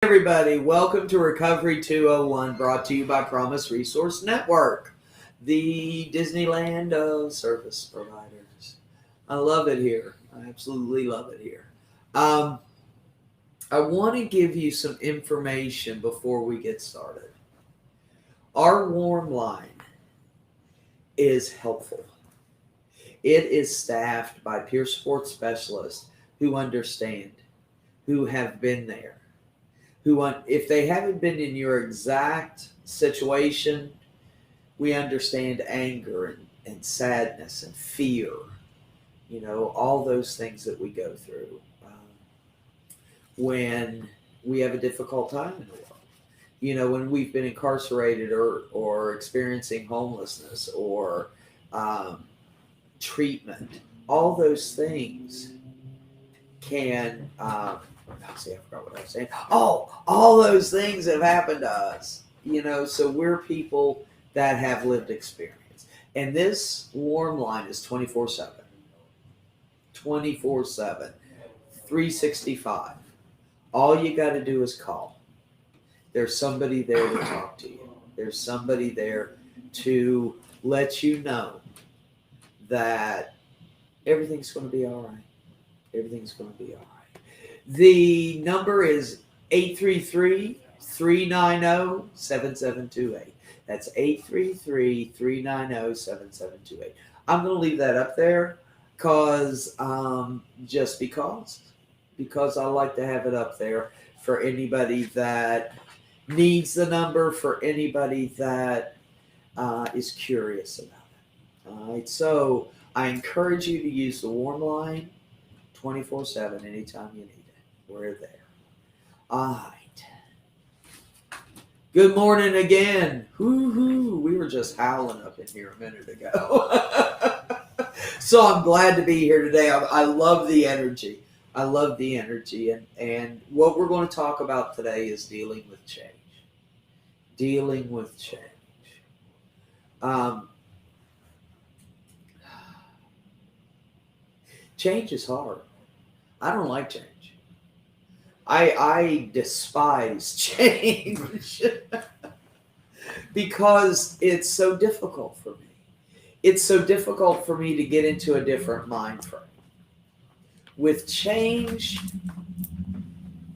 Everybody, welcome to Recovery 201, brought to you by Promise Resource Network, the Disneyland of service providers. I love it here. I absolutely love it here. Um, I want to give you some information before we get started. Our warm line is helpful. It is staffed by peer support specialists who understand, who have been there, if they haven't been in your exact situation, we understand anger and sadness and fear, all those things that we go through when we have a difficult time in the world. When we've been incarcerated or experiencing homelessness or treatment, all those things can see, I forgot what I was saying. Oh, all those things have happened to us. So we're people that have lived experience. And this warm line is 24/7. 24/7. 365. All you got to do is call. There's somebody there to talk to you. There's somebody there to let you know that everything's going to be all right. Everything's going to be all right. The number is 833-390-7728. That's 833-390-7728. I'm going to leave that up there because I like to have it up there for anybody that needs the number, for anybody that is curious about it. All right, so I encourage you to use the warm line 24/7 anytime you need it. We're there. All right. Good morning again. Hoo-hoo. We were just howling up in here a minute ago. So I'm glad to be here today. I love the energy. I love the energy. And what we're going to talk about today is dealing with change. Dealing with change. Change is hard. I don't like change. I despise change because it's so difficult for me. It's so difficult for me to get into a different mind frame. With change,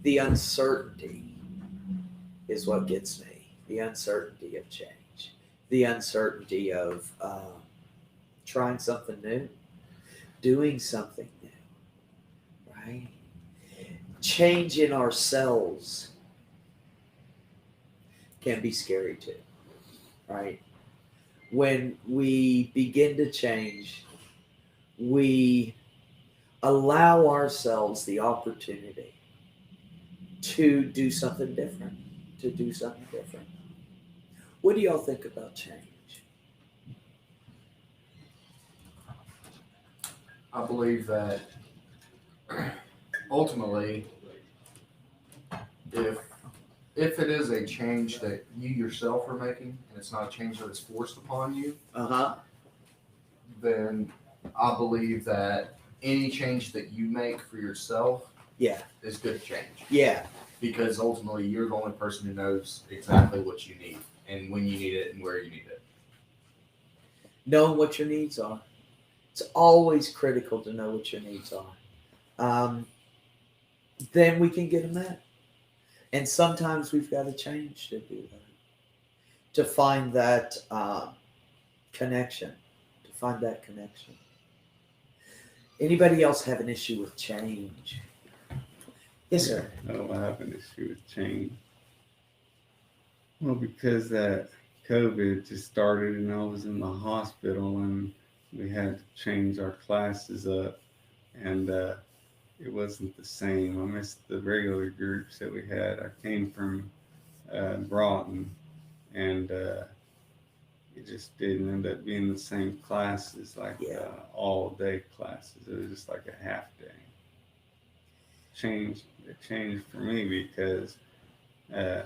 the uncertainty is what gets me. The uncertainty of change. The uncertainty of trying something new, doing something new, right? Change in ourselves can be scary too, right? When we begin to change, we allow ourselves the opportunity to do something different, What do y'all think about change? I believe that ultimately, if it is a change that you yourself are making, and it's not a change that is forced upon you, then I believe that any change that you make for yourself is good change. Yeah. Because ultimately, you're the only person who knows exactly what you need and when you need it and where you need it. Knowing what your needs are. It's always critical to know what your needs are. Then we can get them met. And sometimes we've got to change to do that. To find that connection. Anybody else have an issue with change? Yes, sir. Oh, I have an issue with change. Well, because that COVID just started and I was in the hospital and we had to change our classes up and it wasn't the same. I missed the regular groups that we had. I came from Broughton and it just didn't end up being the same classes, like all day classes. It was just like a half day. It changed for me because I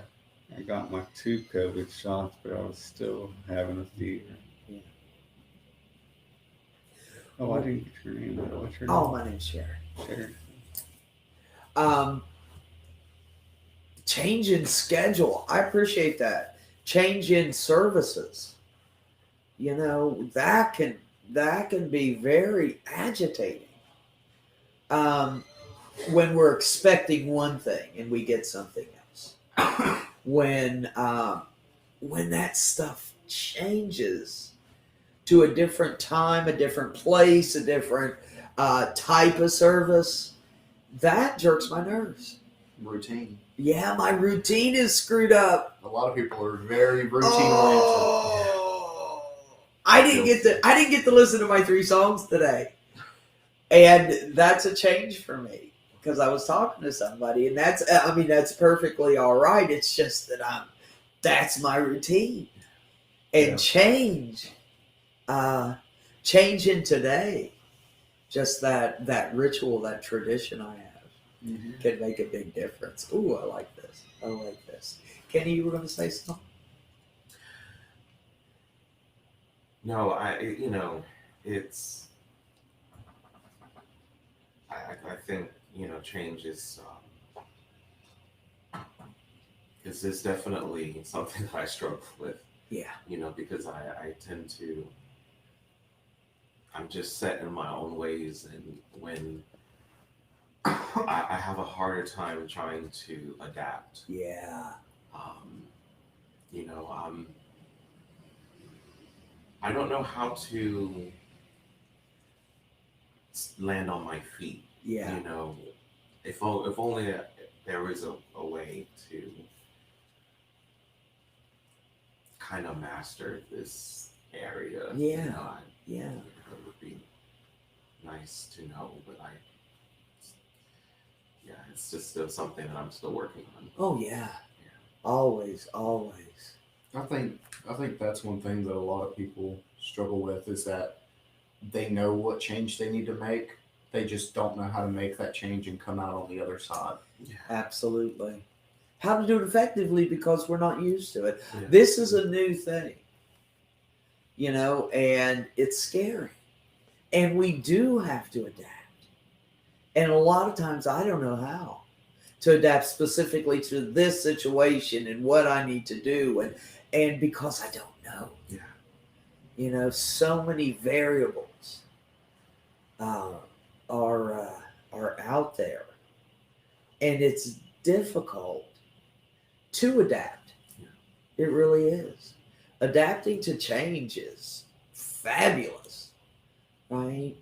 got my 2 COVID shots, but I was still having a fever. Yeah. Oh, I didn't get your name. What's your name? Oh, my name's Sharon. Sharon. change in schedule. I appreciate that. Change in services. That can be very agitating. When we're expecting one thing and we get something else. when that stuff changes to a different time, a different place, a different type of service, that jerks my nerves. Routine. Yeah, my routine is screwed up. A lot of people are very routine oriented. I didn't get to listen to my 3 songs today, and that's a change for me because I was talking to somebody, and that's perfectly all right. It's just that that's my routine, and change in today, just that ritual, that tradition I have. Mm-hmm. Can make a big difference. Ooh, I like this. Kenny, you were going to say something? No, it's. I think change is definitely something that I struggle with. Yeah. Because I tend to. I'm just set in my own ways, and when I have a harder time trying to adapt. Yeah. I don't know how to land on my feet. Yeah. If only there was a way to kind of master this area. Yeah. It would be nice to know, but it's just still something that I'm still working on. Oh yeah. Always. I think that's one thing that a lot of people struggle with is that they know what change they need to make. They just don't know how to make that change and come out on the other side. Yeah. Absolutely. How to do it effectively because we're not used to it. Yeah. This is a new thing. And it's scary. And we do have to adapt. And a lot of times I don't know how to adapt specifically to this situation and what I need to do. And because I don't know. Yeah. So many variables are out there. And it's difficult to adapt. Yeah. It really is. Adapting to change is fabulous, right?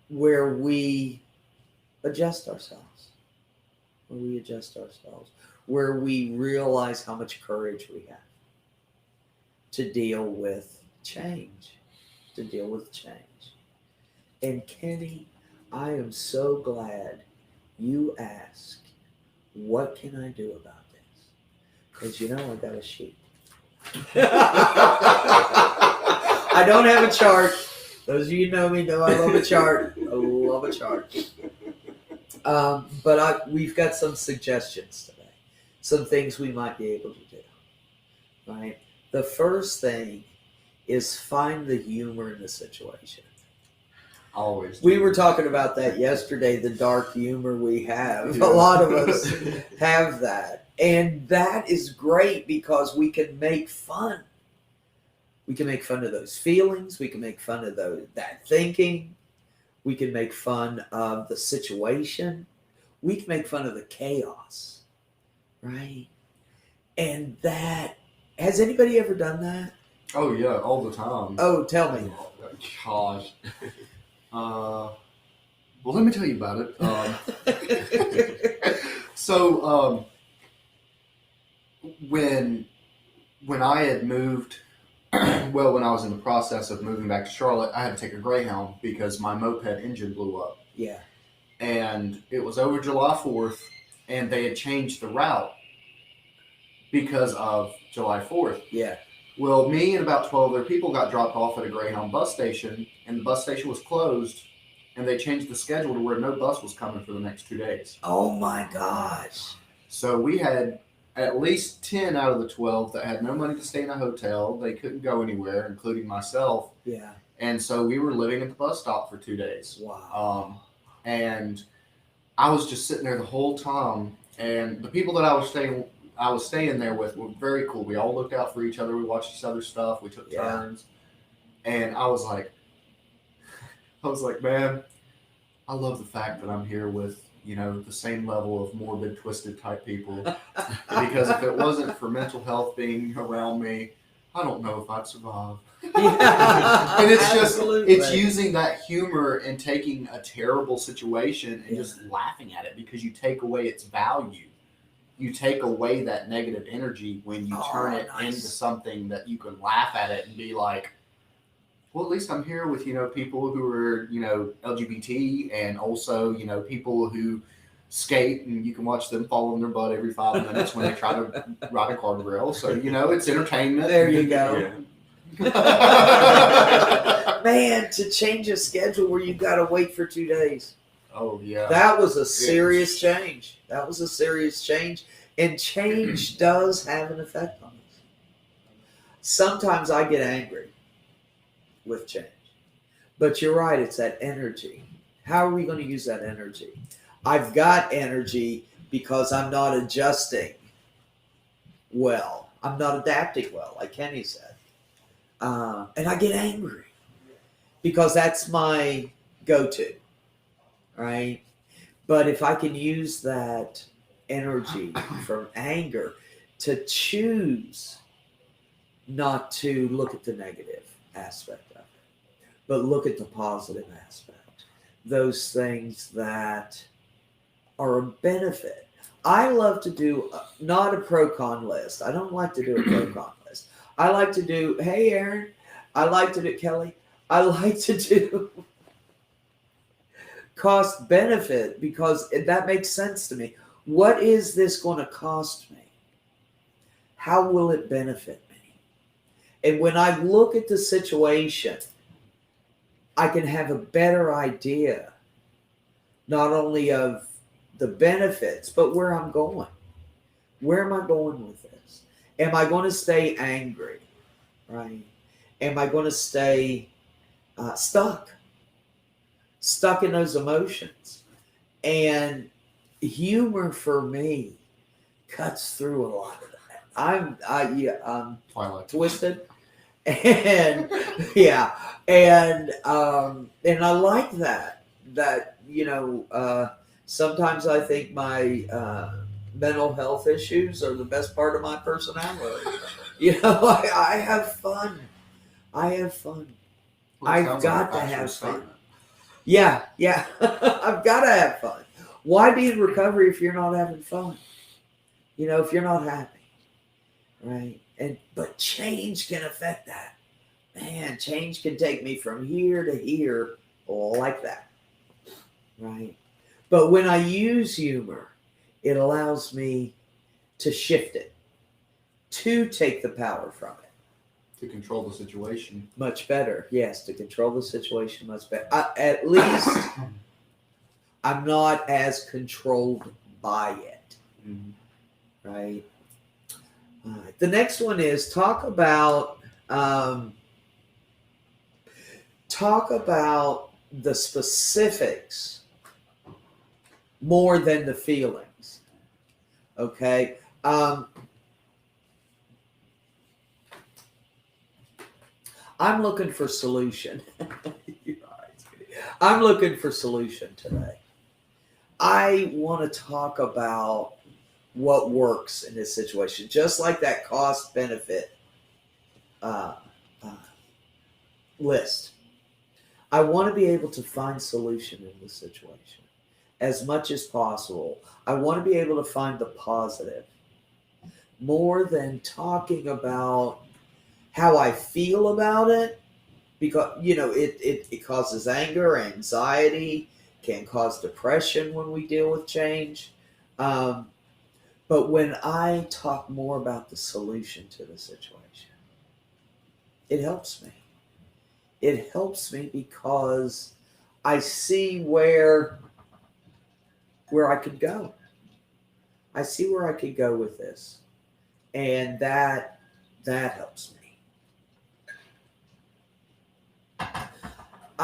Where we adjust ourselves, where we realize how much courage we have to deal with change. And Kenny, I am so glad you asked, what can I do about this? Because I got a sheet. I don't have a chart. Those of you who know me know I love a chart. But we've got some suggestions today. Some things we might be able to do. Right? The first thing is find the humor in the situation. Always. We were talking about that yesterday, the dark humor we have. Yeah. A lot of us have that. And that is great because we can make fun. We can make fun of those feelings. We can make fun of that thinking. We can make fun of the situation. We can make fun of the chaos. Right? And has anybody ever done that? Oh, yeah, all the time. Oh, tell me. Gosh. Well, let me tell you about it. So, when I had moved, when I was in the process of moving back to Charlotte, I had to take a Greyhound because my moped engine blew up. Yeah. And it was over July 4th, and they had changed the route because of July 4th. Yeah. Well, me and about 12 other people got dropped off at a Greyhound bus station, and the bus station was closed, and they changed the schedule to where no bus was coming for the next 2 days. Oh, my gosh. So we had at least 10 out of the 12 that had no money to stay in a hotel. They couldn't go anywhere, including myself. Yeah. And so we were living at the bus stop for 2 days. Wow. And I was just sitting there the whole time, And the people that I was staying there with were very cool. We all looked out for each other. We watched each other's stuff. We took Yeah. turns. And I was like, man, I love the fact that I'm here with, the same level of morbid, twisted type people. Because if it wasn't for mental health being around me, I don't know if I'd survive. Yeah, And it's just, absolutely. it's using that humor and taking a terrible situation and Yeah. just laughing at it, because you take away its value. You take away that negative energy when you turn it nice. into something that you can laugh at it and be like, well, at least I'm here with, people who are, LGBT, and also, people who skate, and you can watch them fall on their butt every 5 minutes when they try to ride a guardrail. So, it's entertainment. There you go. Yeah. Man, to change a schedule where you got to wait for 2 days. Oh, yeah. That was a serious change. That was a serious change. And change does have an effect on us. Sometimes I get angry with change. But you're right, it's that energy. How are we going to use that energy? I've got energy because I'm not adjusting well. I'm not adapting well, like Kenny said. And I get angry because that's my go-to, right? But if I can use that energy from anger to choose not to look at the negative aspect of it, but look at the positive aspect, those things that are a benefit. I love to do not a pro-con list. I don't like to do a pro-con list. I like to do, hey, Aaron, I like to do, Kelly, I like to do cost benefit because that makes sense to me. What is this going to cost me? How will it benefit me? And when I look at the situation, I can have a better idea, not only of the benefits, but where I'm going. Where am I going with this? Am I going to stay angry? Right? Am I going to stay stuck in those emotions? And humor for me cuts through a lot of that. I'm Twilight. twisted, and yeah, and I like that. Sometimes I think my mental health issues are the best part of my personality. I have fun. Well, it I've sounds got like a to factual have fun. statement. Yeah. I've got to have fun. Why be in recovery if you're not having fun? If you're not happy, right? But change can affect that. Man, change can take me from here to here like that, right? But when I use humor, it allows me to shift it, to take the power from it. To control the situation. Much better, yes, to control the situation much better. At least I'm not as controlled by it, right? All right. The next one is talk about the specifics more than the feelings. Okay. I'm looking for solution. I'm looking for solution today. I want to talk about what works in this situation, just like that cost benefit list. I want to be able to find solution in this situation as much as possible. I want to be able to find the positive more than talking about how I feel about it, because it causes anger, anxiety, can cause depression when we deal with change. But when I talk more about the solution to the situation, it helps me. It helps me because I see where I could go. I see where I could go with this, and that helps me. All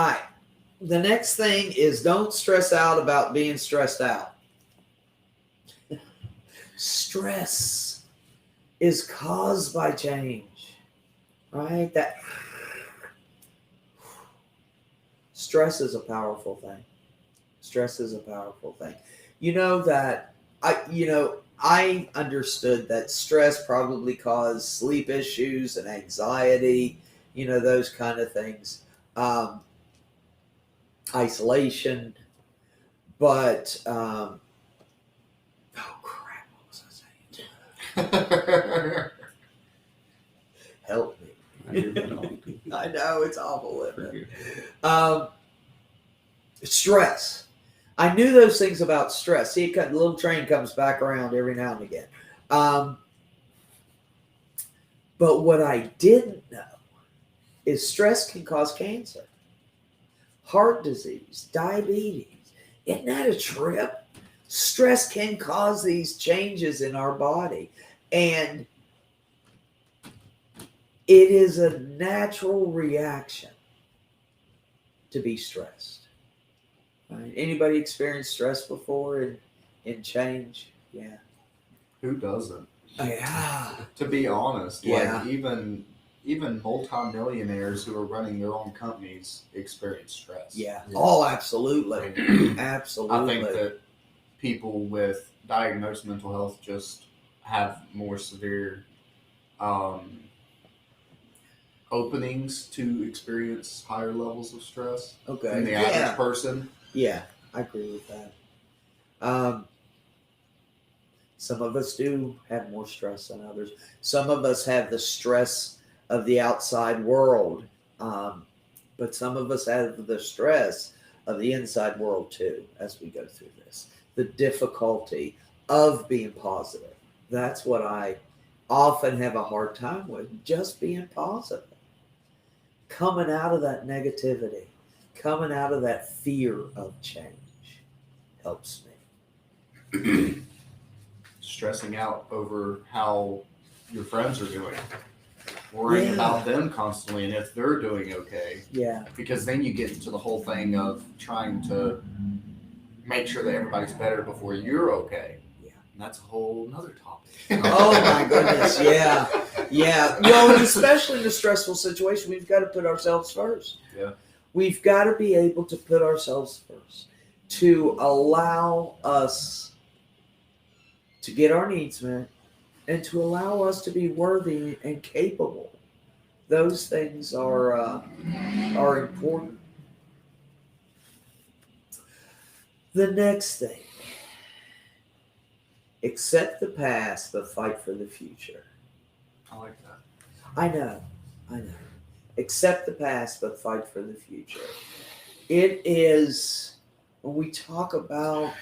right. The next thing is don't stress out about being stressed out. Stress is caused by change, right? That stress is a powerful thing. Stress is a powerful thing. You know that I understood that stress probably caused sleep issues and anxiety, those kind of things, isolation. But oh crap, what was I saying? Help me. I did that all day. I know it's awful, isn't it? Stress. I knew those things about stress. See, the little train comes back around every now and again. But what I didn't know is stress can cause cancer, heart disease, diabetes. Isn't that a trip? Stress can cause these changes in our body. And it is a natural reaction to be stressed. Right? Anybody experienced stress before in change? Yeah. Who doesn't? Yeah. To be honest, Yeah. like even multimillionaires who are running their own companies experience stress. Yeah. Oh, absolutely. Absolutely. I think that people with diagnosed mental health just have more severe openings to experience higher levels of stress Okay. than the average person. Yeah, I agree with that. Some of us do have more stress than others. Some of us have the stress of the outside world, but some of us have the stress of the inside world too as we go through this. The difficulty of being positive. That's what I often have a hard time with, just being positive. Coming out of that negativity, coming out of that fear of change helps me. Stressing out over how your friends are doing, worrying about them constantly and if they're doing okay. Yeah. Because then you get into the whole thing of trying to make sure that everybody's better before you're okay. Yeah. And that's a whole nother topic. Oh my goodness, yeah. Yeah. And especially in a stressful situation, we've got to put ourselves first. Yeah. We've got to be able to put ourselves first to allow us to get our needs met and to allow us to be worthy and capable. Those things are important. The next thing, accept the past, but fight for the future. I like that. I know. Accept the past, but fight for the future. It is, when we talk about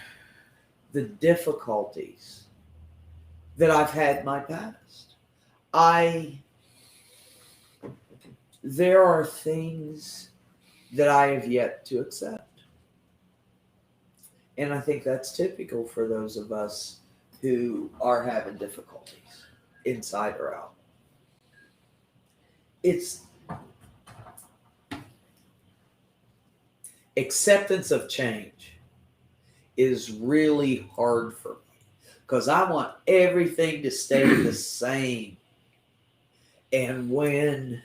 the difficulties that I've had in my past, there are things that I have yet to accept. And I think that's typical for those of us who are having difficulties, inside or out. It's acceptance of change is really hard for me because I want everything to stay the same. And when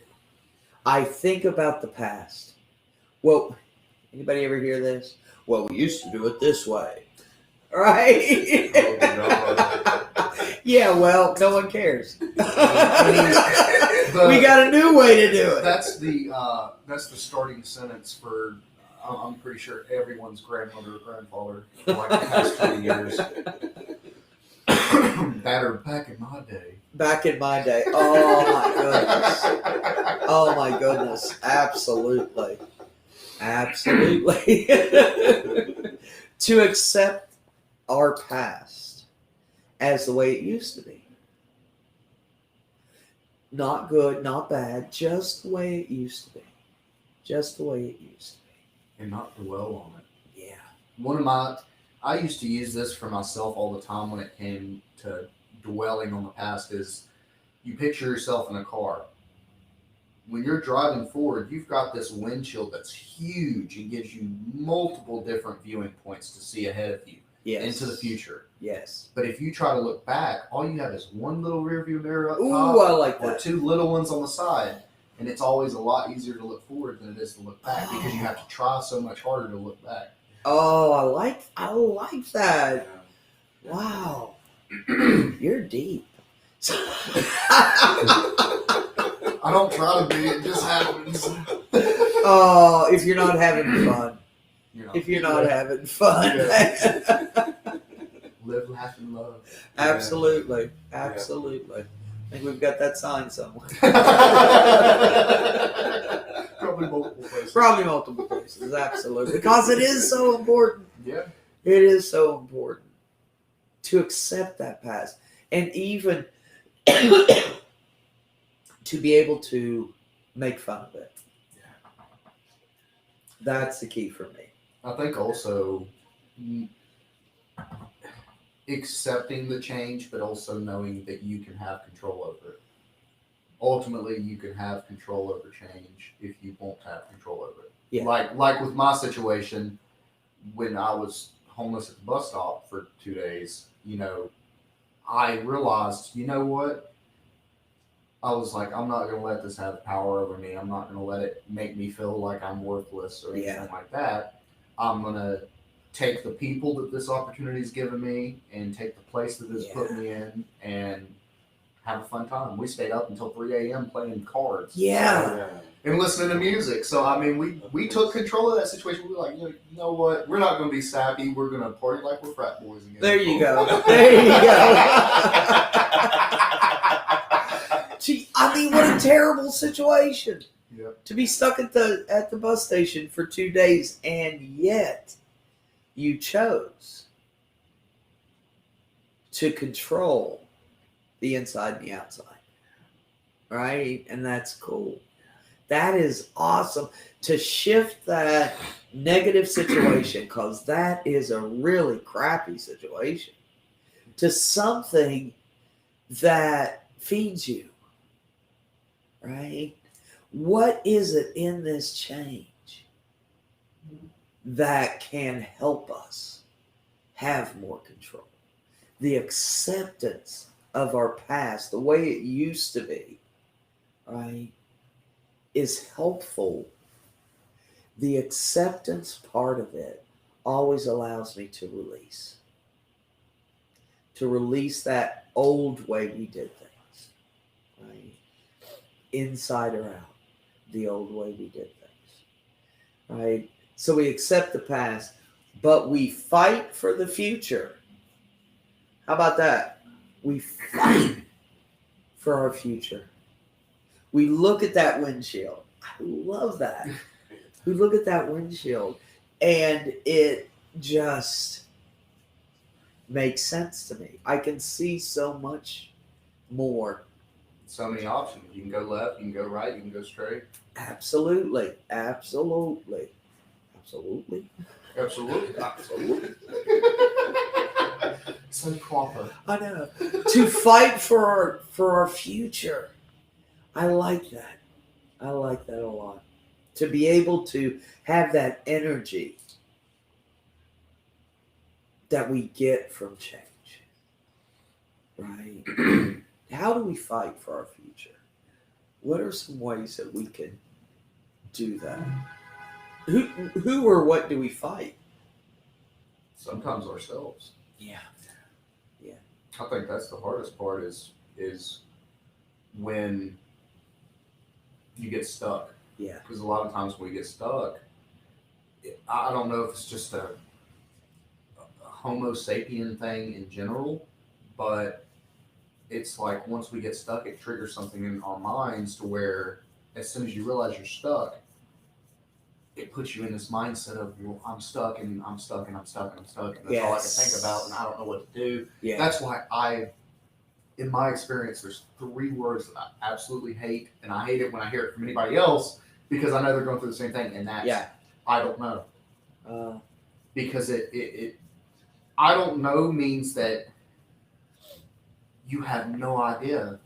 I think about the past, well, anybody ever hear this? Well, we used to do it this way, right? Yeah, well, no one cares. We got a new way to do it. That's the starting sentence for I'm pretty sure everyone's grandmother or grandfather for like the past 20 years. That or back in my day. Back in my day. Oh my goodness. Oh my goodness. Absolutely. Absolutely. To accept our past as the way it used to be. Not good, not bad, just the way it used to be. Just the way it used to be. And not dwell on it. Yeah. I used to use this for myself all the time when it came to dwelling on the past is you picture yourself in a car. When you're driving forward, you've got this windshield that's huge and gives you multiple different viewing points to see ahead of you. Yes. into the future. Yes. But if you try to look back, all you have is one little rear view mirror up Ooh, top I like or that. two little ones on the side. And it's always a lot easier to look forward than it is to look back because you have to try so much harder to look back. Oh, I like that. Yeah. Wow. You're deep. I don't try to be, it just happens. Oh, if you're not having fun. If you're not Yeah. having fun. Live, laugh, and love. Absolutely. Absolutely. I think we've got that sign somewhere. Probably multiple places. Probably multiple places. Absolutely. Because it is so important. Yeah. It is so important to accept that past. And even to be able to make fun of it. That's the key for me. I think also accepting the change, but also knowing that you can have control over it. Ultimately, you can have control over change if you won't have control over it. Yeah. Like with my situation, when I was homeless at the bus stop for 2 days, I realized, you know what? I was like, I'm not going to let this have power over me. I'm not going to let it make me feel like I'm worthless or anything like that. I'm going to take the people that this opportunity has given me and take the place that it's put me in and have a fun time. We stayed up until 3 a.m. playing cards. Yeah. And listening to music. So, I mean, we took control of that situation. We were like, you know what? We're not going to be sappy. We're going to party like we're frat boys again. There you go. There you go. Gee, I mean, what a terrible situation. Yep. To be stuck at the bus station for 2 days, and yet you chose to control the inside and the outside. Right? And that's cool. That is awesome to shift that negative situation, because that is a really crappy situation, to something that feeds you. Right? What is it in this change that can help us have more control? The acceptance of our past, the way it used to be, right, is helpful. The acceptance part of it always allows me to release that old way we did things, right? Inside or out, the old way we did things, right? So we accept the past, but we fight for the future. How about that? We fight for our future. We look at that windshield. I love that. We look at that windshield, and it just makes sense to me. I can see so much more. So many options. You can go left, you can go right, you can go straight. Absolutely. So proper. I know. To fight for our future. I like that. I like that a lot. To be able to have that energy that we get from change. Right? How do we fight for our future? What are some ways that we can do that? Who or what do we fight? Sometimes ourselves. Yeah. I think that's the hardest part is when you get stuck. Yeah. Because a lot of times when we get stuck, I don't know if it's just a Homo sapien thing in general, but it's like once we get stuck, it triggers something in our minds to where as soon as you realize you're stuck, it puts you in this mindset of, well, I'm stuck and I'm stuck and I'm stuck and I'm stuck. And that's all I can think about and I don't know what to do. Yeah. That's why in my experience, there's 3 words that I absolutely hate. And I hate it when I hear it from anybody else because I know they're going through the same thing. And that's, I don't know. Because it I don't know means that you have no idea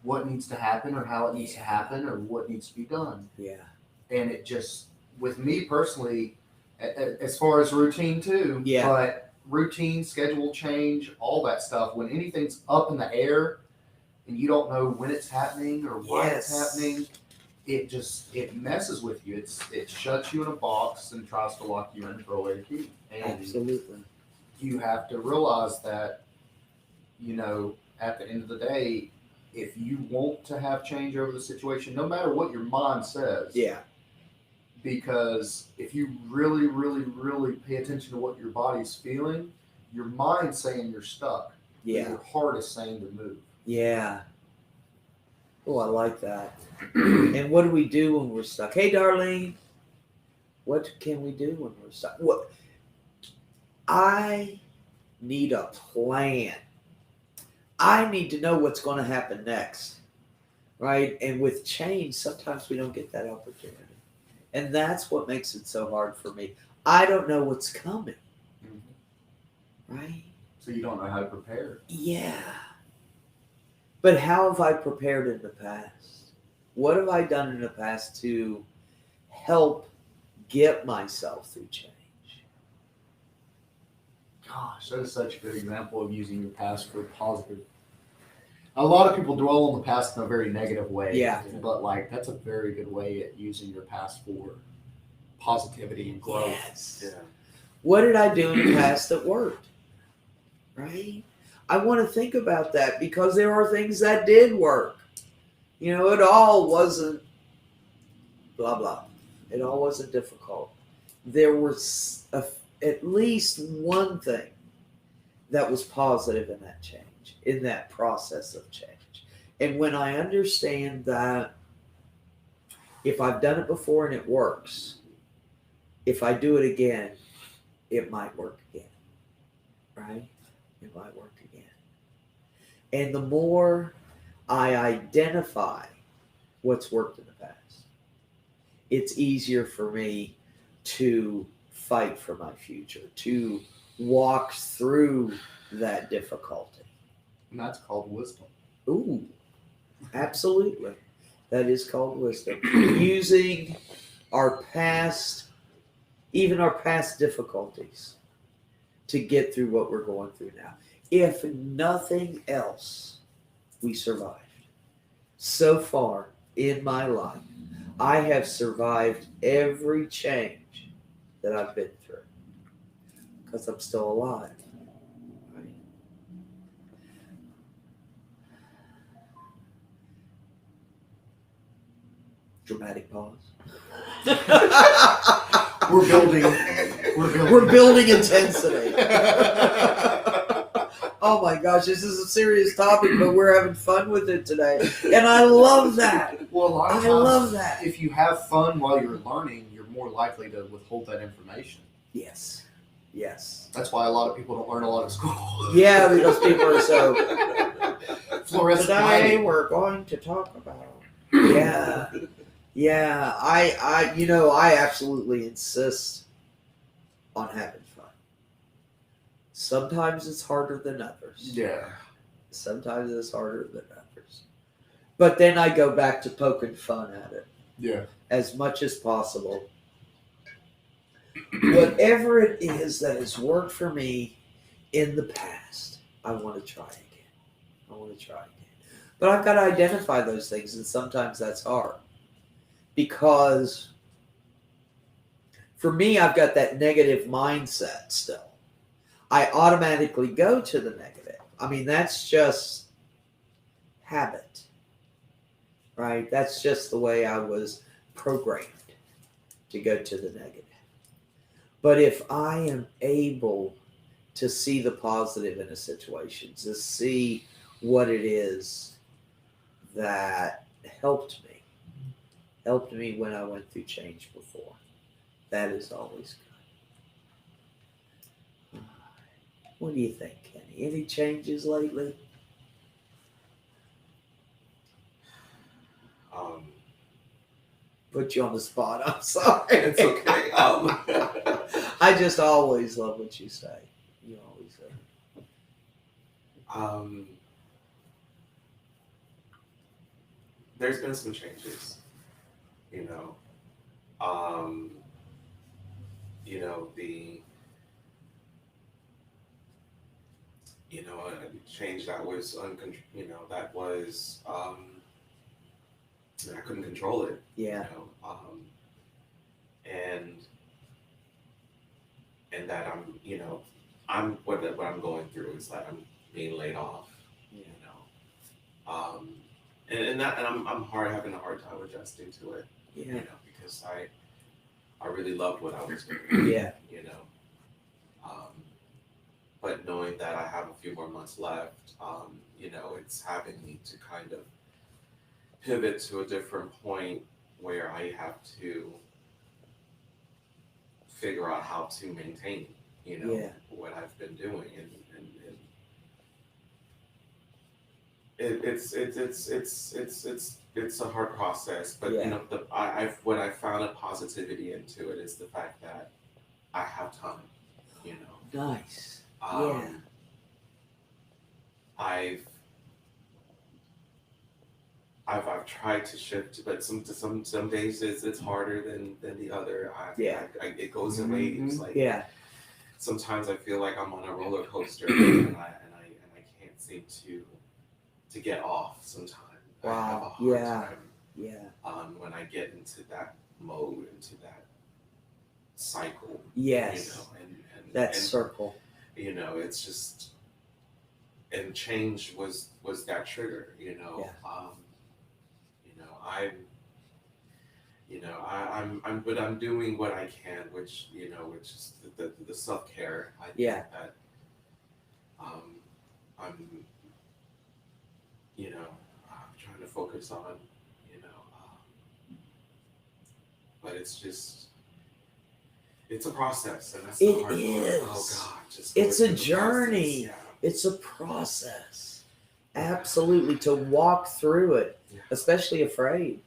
what needs to happen or how it needs to happen or what needs to be done. Yeah. And it just, with me personally, as far as routine too, but routine, schedule change, all that stuff, when anything's up in the air and you don't know when it's happening or why it's happening, it messes with you. It shuts you in a box and tries to lock you in and throw away the key. And Absolutely. you have to realize that, at the end of the day, if you want to have change over the situation, no matter what your mind says, Yeah. because if you really, really, really pay attention to what your body's feeling, your mind's saying you're stuck. Yeah. Your heart is saying to move. Yeah. Oh, I like that. And what do we do when we're stuck? Hey, Darlene, what can we do when we're stuck? What? I need a plan. I need to know what's going to happen next, right? And with change, sometimes we don't get that opportunity. And that's what makes it so hard for me. I don't know what's coming, right? So you don't know how to prepare. Yeah. But how have I prepared in the past? What have I done in the past to help get myself through change? Gosh, that is such a good example of using your past for positive. A lot of people dwell on the past in a very negative way. Yeah. But that's a very good way at using your past for positivity and growth. Yes. Yeah. What did I do in the past that worked? Right? I want to think about that because there are things that did work. It all wasn't blah, blah. It all wasn't difficult. There was at least one thing that was positive in that change, in that process of change. And when I understand that if I've done it before and it works, if I do it again, it might work again, right? It might work again. And the more I identify what's worked in the past, it's easier for me to fight for my future, to walk through that difficulty. And that's called wisdom. Ooh, absolutely. That is called wisdom. Using our past, even our past difficulties, to get through what we're going through now. If nothing else, we survived. So far in my life, I have survived every change that I've been through because I'm still alive. Right? Dramatic pause. We're building intensity. Oh my gosh, this is a serious topic, but we're having fun with it today. And I love that. Well, a lot of I times, love that. if you have fun while you're learning, you're more likely to withhold that information. Yes. Yes. That's why a lot of people don't learn a lot at school. Yeah, because people are so fluorescent today lighting. we're going to talk about. Yeah. Yeah. I absolutely insist on having fun. Sometimes it's harder than others. Yeah. Sometimes it's harder than others. But then I go back to poking fun at it Yeah. as much as possible. Whatever it is that has worked for me in the past, I want to try again. But I've got to identify those things, and sometimes that's hard. Because for me, I've got that negative mindset still. I automatically go to the negative. I mean, that's just habit, right? That's just the way I was programmed to go to the negative. But if I am able to see the positive in a situation, to see what it is that helped me when I went through change before, that is always good. What do you think, Kenny? Any changes lately? Put you on the spot. I'm sorry. It's okay. I just always love what you say. You always say. There's been some changes, the a change that was that was I couldn't control it. Yeah. And that I'm what I'm going through is that I'm being laid off. And I'm having a hard time adjusting to it. Yeah. Because I really loved what I was doing. Yeah. But knowing that I have a few more months left, it's having me to kind of pivot to a different point where I have to figure out how to maintain, Yeah. what I've been doing, and it's a hard process, but Yeah. what I found a positivity into it is the fact that I have time, Nice. I've tried to shift, but some days it's harder than the other. It goes in waves. Like sometimes I feel like I'm on a roller coaster, and I can't seem to get off. Sometimes I have a hard time. When I get into that mode, into that cycle. Yes. And circle. It's just, and change was that trigger. I'm doing what I can, which is the self care. I think that I'm trying to focus on, but it's a process, and that's the hard part. Oh God, it's a journey. It's a process. Absolutely, to walk through it, especially afraid.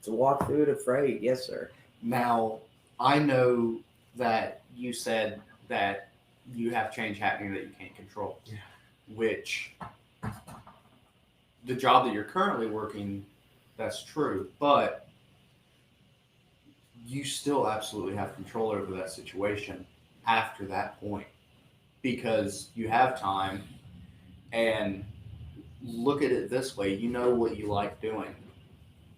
To walk through it afraid. Yes, sir. Now, I know that you said that you have change happening that you can't control. Yeah. Which, the job that you're currently working, that's true, but you still absolutely have control over that situation after that point, because you have time. And look at it this way, you know what you like doing.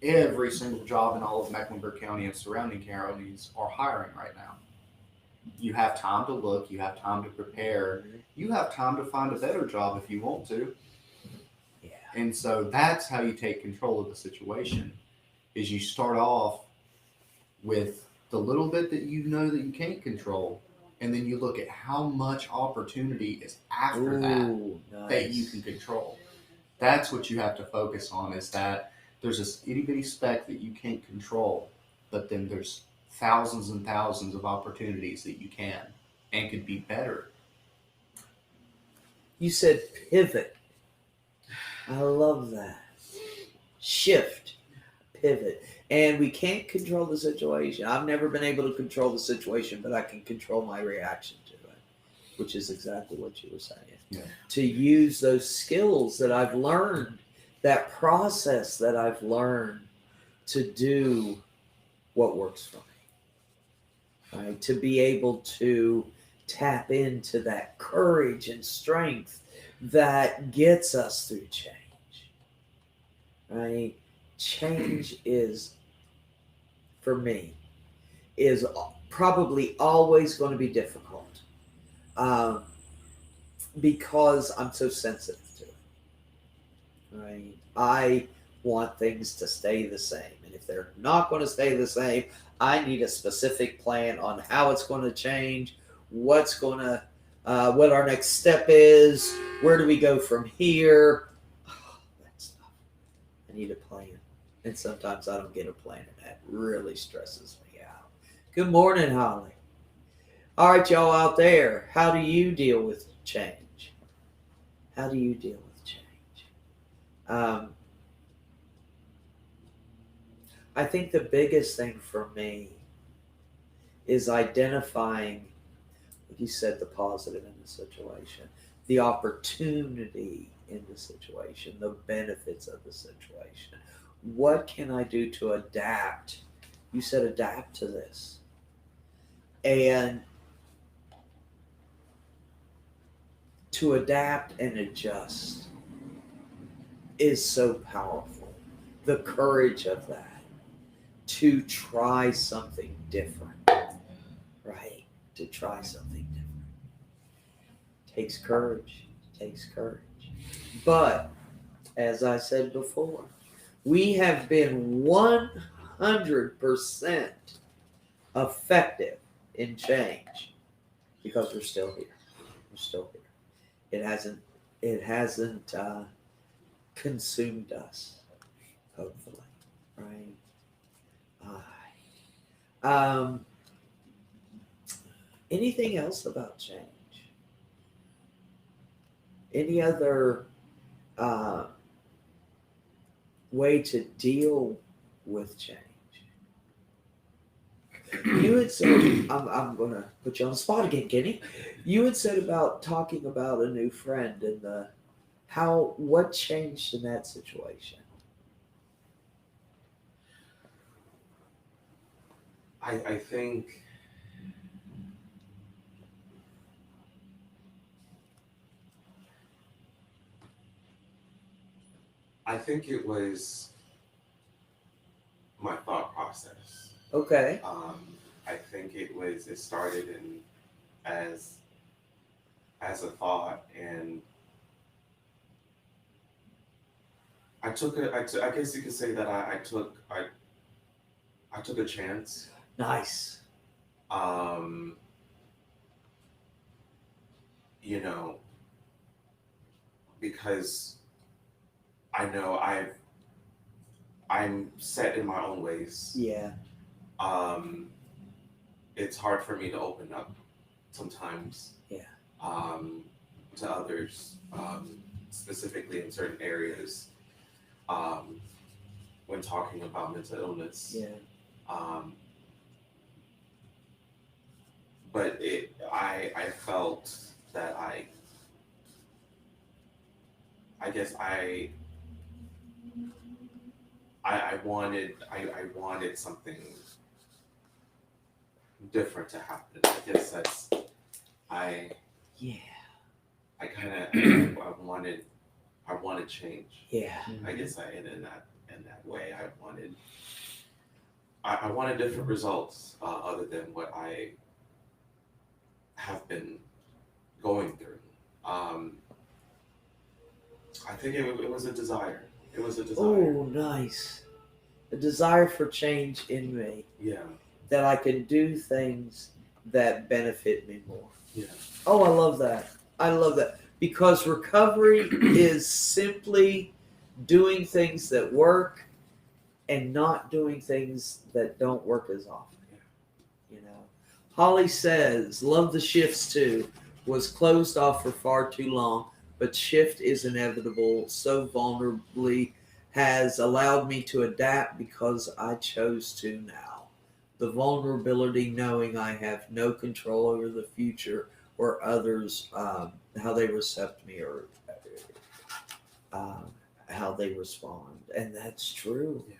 Every single job in all of Mecklenburg County and surrounding counties are hiring right now. You have time to look, you have time to prepare, you have time to find a better job if you want to. Yeah. And so that's how you take control of the situation, is you start off with the little bit that you know that you can't control, and then you look at how much opportunity is after that you can control. That's what you have to focus on, is that there's this itty bitty speck that you can't control, but then there's thousands and thousands of opportunities that you can and could be better. You said pivot. I love that. Shift, pivot. And we can't control the situation. I've never been able to control the situation, but I can control my reaction to it, which is exactly what you were saying. Yeah. To use those skills that I've learned, that process that I've learned to do what works for me. Right? To be able to tap into that courage and strength that gets us through change. Right? Change is, for me, is probably always going to be difficult, because I'm so sensitive to it. Right? I want things to stay the same, and if they're not going to stay the same, I need a specific plan on how it's going to change, what our next step is, where do we go from here. That stuff. I need a plan, and sometimes I don't get a plan, and that really stresses me out. Good morning, Holly. All right, y'all out there, how do you deal with change? How do you deal with change? I think the biggest thing for me is identifying, like you said, the positive in the situation, the opportunity in the situation, the benefits of the situation. What can I do to adapt? You said adapt to this. And to adapt and adjust is so powerful. The courage of that, to try something different, right? To try something different takes courage, takes courage. But as I said before, we have been 100% effective in change because we're still here. We're still here. It hasn't consumed us, hopefully, right? Um, anything else about change? Any other way to deal with change? You had said, I'm going to put you on the spot again, Kenny. You had said about talking about a new friend and what changed in that situation. I think it was my thought process. Okay. I think it started as a thought, and I guess you could say that I took a chance. Nice. You know, because I know I'm set in my own ways. Yeah. It's hard for me to open up sometimes. Yeah. To others, specifically in certain areas, when talking about mental illness. Yeah. But I felt that I guess I wanted something different to happen. I guess that's Yeah. I wanted change. Yeah. I guess in that way I wanted different results other than what I have been going through. I think it was a desire. It was a desire. Oh, nice. A desire for change in me. Yeah. That I can do things that benefit me more. Yeah. Oh, I love that. I love that. Because recovery is simply doing things that work and not doing things that don't work as often. You know, Holly says, love the shifts too. Was closed off for far too long, but shift is inevitable. So vulnerably has allowed me to adapt because I chose to now. The vulnerability knowing I have no control over the future or others, how they accept me or how they respond. And that's true. Yeah.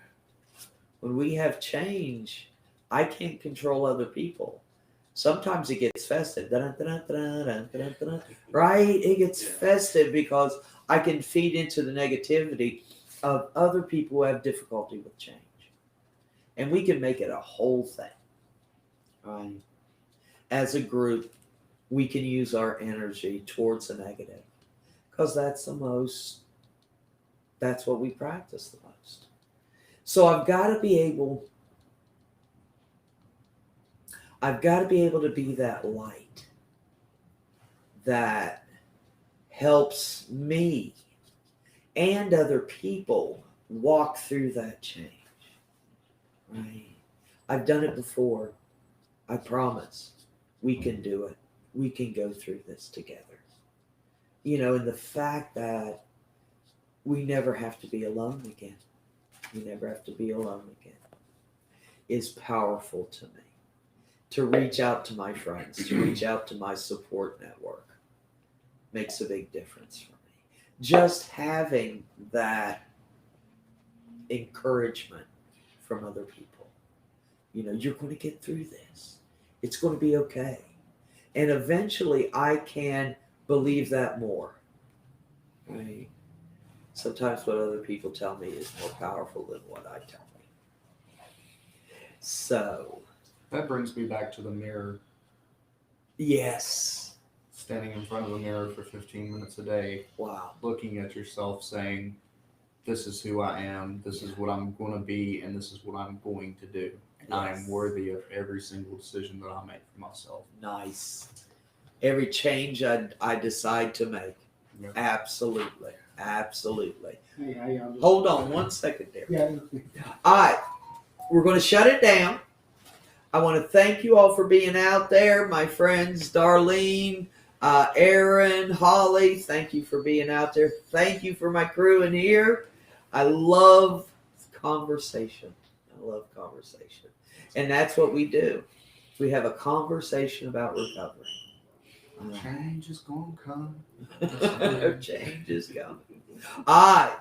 When we have change, I can't control other people. Sometimes it gets festive, right? It gets festive because I can feed into the negativity of other people who have difficulty with change. And we can make it a whole thing, right? As a group, we can use our energy towards the negative because that's what we practice the most. So I've got to be able to be that light that helps me and other people walk through that change. Right? I've done it before. I promise we can do it. We can go through this together. You know, and the fact that we never have to be alone again. We never have to be alone again is powerful to me. To reach out to my friends, to reach out to my support network makes a big difference for me. Just having that encouragement from other people. You know, you're going to get through this. It's going to be okay. And eventually I can believe that more. Right? Sometimes what other people tell me is more powerful than what I tell me. So, That brings me back to the mirror. yes. Standing in front of the mirror for 15 minutes a day, Wow. looking at yourself saying, this is who I am, this is what I'm going to be, and this is what I'm going to do. And I am worthy of every single decision that I make for myself. Nice. Every change I decide to make. Yep. Absolutely. Absolutely. Hey, Hold on 1 second there. Yeah. All right. We're going to shut it down. I want to thank you all for being out there. My friends, Darlene, Aaron, Holly, thank you for being out there. Thank you for my crew in here. I love conversation. I love conversation. And that's what we do. We have a conversation about recovery. Change is going to come. Change is coming. All right.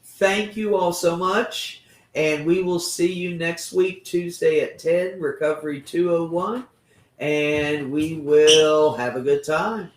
Thank you all so much. And we will see you next week, Tuesday at 10, Recovery 201. And we will have a good time.